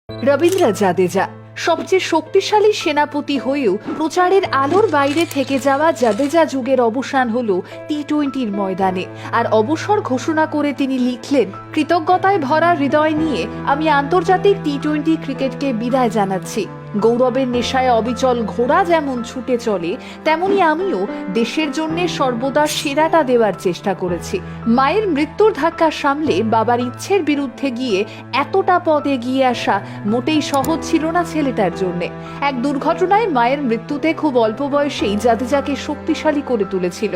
রবীন্দ্র জাদেজা সবচেয়ে শক্তিশালী সেনাপতি হয়েও প্রচারের আলোর বাইরে থেকে যাওয়া জাদেজা যুগের অবসান হলো টি-20-র ময়দানে। আর অবসর ঘোষণা করে তিনি লিখলেন, কৃতজ্ঞতায় ভরা হৃদয় নিয়ে আমি আন্তর্জাতিক টি-20 ক্রিকেটকে বিদায় জানাচ্ছি। গৌরবের নেশায় অবিচল ঘোড়া যেমন ছুটে চলে, তেমনি আমিও দেশের জন্য সর্বদা সেরাটা দেওয়ার চেষ্টা করেছি। মায়ের মৃত্যুর ধাক্কা সামলে বাবার ইচ্ছের বিরুদ্ধে গিয়ে এতটা পদ এগিয়ে আসা মোটেই সহজ ছিল না ছেলেটার জন্য। এক দুর্ঘটনায় মায়ের মৃত্যুতে খুব অল্প বয়সেই জাদেজাকে শক্তিশালী করে তুলেছিল।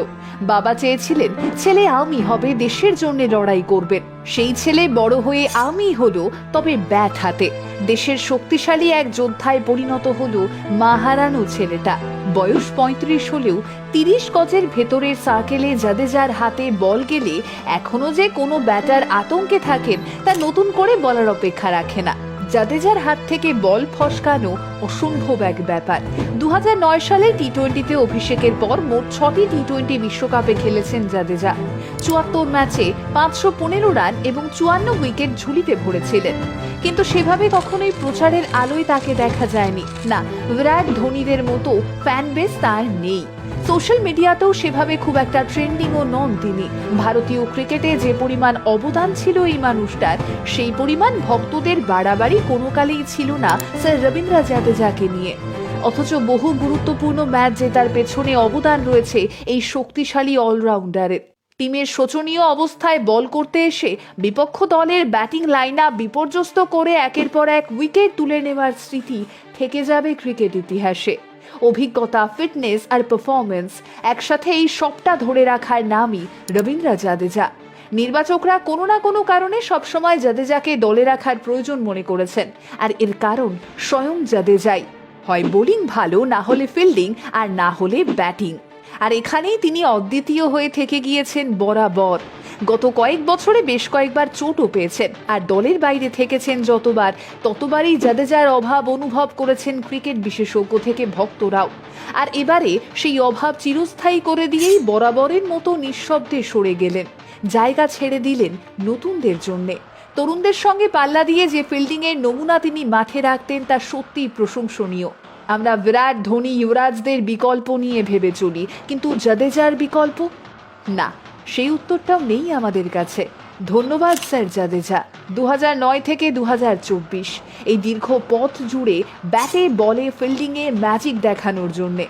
বাবা চেয়েছিলেন ছেলে আমি হবে, দেশের জন্য লড়াই করবেন। সেই ছেলে বড় হয়ে আমি হলো, তবে ব্যাট হাতে। দেশের শক্তিশালী এক যোদ্ধায় পরিণত হলো মা হারানো ছেলেটা। বয়স 35 হলেও 30 গজের ভেতরের সার্কেলে জাদেজার হাতে বল গেলে এখনো যে কোনো ব্যাটার আতঙ্কে থাকেন তা নতুন করে বলার অপেক্ষা রাখে না। জাদেজার হাত থেকে বল ফসকানো অসম্ভব এক ব্যাপার। 2009 সালে টি-20-তে অভিষেকের পর মোট 6টি টি-20 বিশ্বকাপে খেলেছেন জাদেজা। 74 ম্যাচে 515 রান এবং 54 উইকেট ঝুলিতে ভরেছিলেন। কিন্তু সেভাবে কখনোই প্রচারের আলোয় তাকে দেখা যায়নি। না, বিরাট ধোনিদের মতো ফ্যান বেস তার নেই। সোশ্যাল মিডিয়াতেও সেভাবে খুব একটা ট্রেন্ডিংও নন তিনি। ভারতীয় ক্রিকেটে যে পরিমাণ অবদান ছিল এই মানুষটার, সেই পরিমাণ ভক্তদের বাড়াবাড়ি কোনো কালেই ছিল না স্যার রবীন্দ্র জাদেজাকে নিয়ে। অথচ বহু গুরুত্বপূর্ণ ম্যাচ জেতার পেছনে অবদান রয়েছে এই শক্তিশালী অলরাউন্ডারের। টিমের শোচনীয় অবস্থায় বল করতে এসে বিপক্ষ দলের ব্যাটিং লাইনআপ বিপর্যস্ত করে একের পর এক উইকেট তুলে নেওয়ার স্মৃতি থেকে যাবে ক্রিকেট ইতিহাসে। অভিজ্ঞতা, ফিটনেস আর পারফরমেন্স একসাথে এই সবটা ধরে রাখার নামই রবীন্দ্র জাদেজা। নির্বাচকরা কোনো না কোনো কারণে সবসময় জাদেজাকে দলে রাখার প্রয়োজন মনে করেছেন, আর এর কারণ স্বয়ং জাদেজাই। হয় বোলিং ভালো, না হলে ফিল্ডিং, আর না হলে ব্যাটিং। আর এখানেই তিনি অদ্বিতীয় হয়ে থেকে গিয়েছেন বরাবর। গত কয়েক বছরে বেশ কয়েকবার চোটও পেয়েছেন, আর দলের বাইরে থেকেছেন যতবার, ততবারই জাদেজার অভাব অনুভব করেছেন ক্রিকেট বিশেষজ্ঞ থেকে ভক্তরাও। আর এবারে সেই অভাব চিরস্থায়ী করে দিয়েই বরাবরের মতো নিঃশব্দে সরে গেলেন। জায়গা ছেড়ে দিলেন নতুনদের জন্যে। তরুণদের সঙ্গে পাল্লা দিয়ে যে ফিল্ডিংয়ের নমুনা তিনি মাঠে রাখতেন তা সত্যিই প্রশংসনীয়। আমরা বিরাট, ধোনি, যুবরাজদের বিকল্প নিয়ে ভেবে চলি, কিন্তু জাদেজার বিকল্প? না, সেই উত্তরটাও নেই আমাদের কাছে। ধন্যবাদ স্যার জাদেজা। 2009 থেকে 2024 এই দীর্ঘ পথ জুড়ে ব্যাটে, বলে, ফিল্ডিংয়ে ম্যাজিক দেখানোর জন্যে।